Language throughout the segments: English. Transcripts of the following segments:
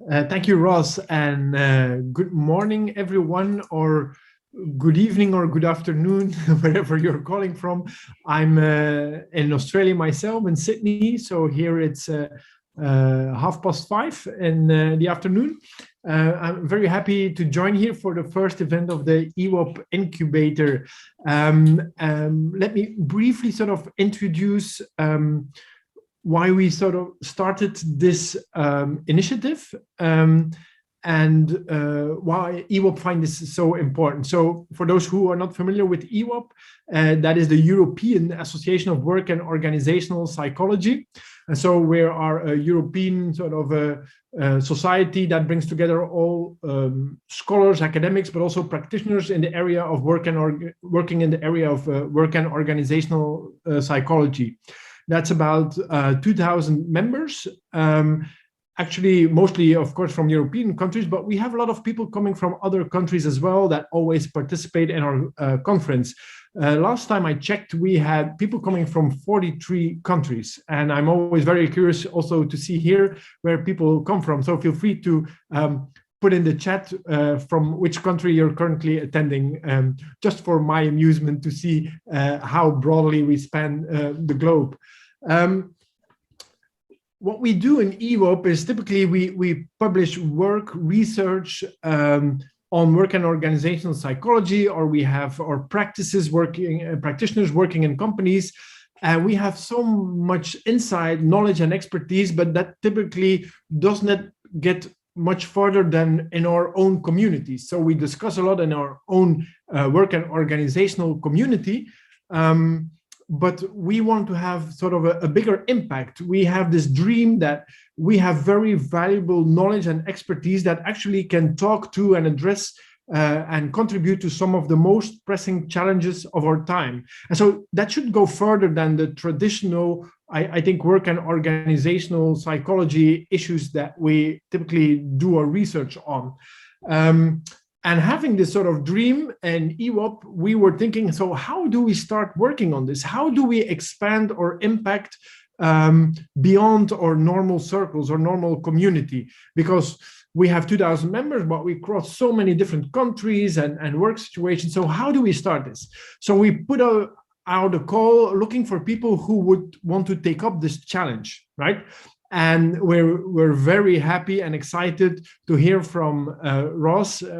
Thank you, Ross, and good morning, everyone, or good evening or good afternoon, wherever you're calling from. I'm in Australia myself, in Sydney, so here it's 5:30 in the afternoon. I'm very happy to join here for the first event of the EAWOP Incubator. Let me briefly sort of introduce why we sort of started this initiative and why EAWOP find this so important. So for those who are not familiar with EAWOP, that is the European Association of Work and Organizational Psychology. And so we are a European sort of a society that brings together all scholars, academics, but also practitioners in the area of work and working in the area of work and organizational psychology. That's about 2,000 members, actually mostly, of course, from European countries, but we have a lot of people coming from other countries as well that always participate in our conference. Last time I checked, we had people coming from 43 countries, and I'm always very curious also to see here where people come from. So feel free to put in the chat from which country you're currently attending, just for my amusement to see how broadly we span the globe. What we do in EAWOP is typically we publish work research on work and organizational psychology, or we have our practices working, practitioners working in companies. And we have so much insight, knowledge, and expertise, but that typically does not get much further than in our own communities. So we discuss a lot in our own work and organizational community, but we want to have sort of a bigger impact. We have this dream that we have very valuable knowledge and expertise that actually can talk to and address and contribute to some of the most pressing challenges of our time. And so that should go further than the traditional, I think, work and organizational psychology issues that we typically do our research on. And having this sort of dream and EAWOP, we were thinking, so how do we start working on this? How do we expand or impact beyond our normal circles or normal community? Because we have 2,000 members, but we cross so many different countries and work situations. So how do we start this? So we put out a call looking for people who would want to take up this challenge, right? And we're very happy and excited to hear from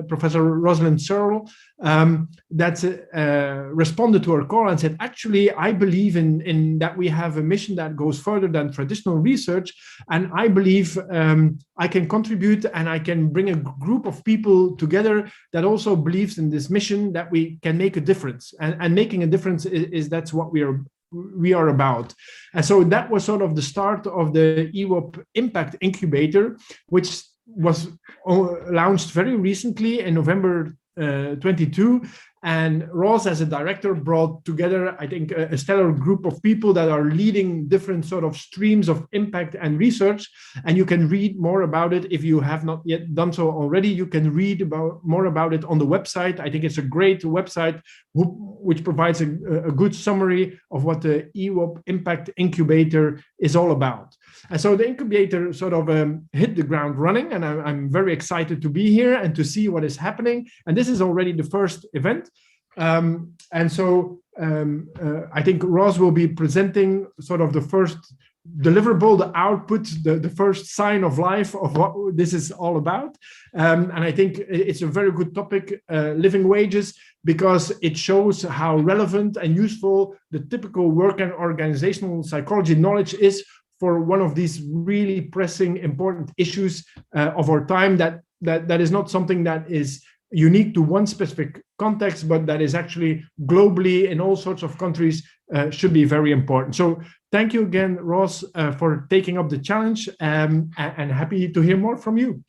Professor Rosalind Searle, that responded to our call and said, actually, I believe in that we have a mission that goes further than traditional research. And I believe I can contribute and I can bring a group of people together that also believes in this mission, that we can make a difference. And making a difference is that's what we are about. And so that was sort of the start of the EAWOP Impact Incubator, which was launched very recently in November 22. And Ross, as a director, brought together, I think, a stellar group of people that are leading different sort of streams of impact and research. And you can read more about it if you have not yet done so already. You can read more about it on the website. I think it's a great website which provides a good summary of what the EAWOP Impact Incubator is all about. And so the incubator sort of hit the ground running, and I'm very excited to be here and to see what is happening. And this is already the first event. And so I think Ross will be presenting sort of the first deliverable, the output, the first sign of life of what this is all about. And I think it's a very good topic, living wages, because it shows how relevant and useful the typical work and organizational psychology knowledge is for one of these really pressing, important issues of our time, that is not something that is unique to one specific context, but that is actually globally in all sorts of countries, should be very important. So thank you again, Ross, for taking up the challenge, and happy to hear more from you.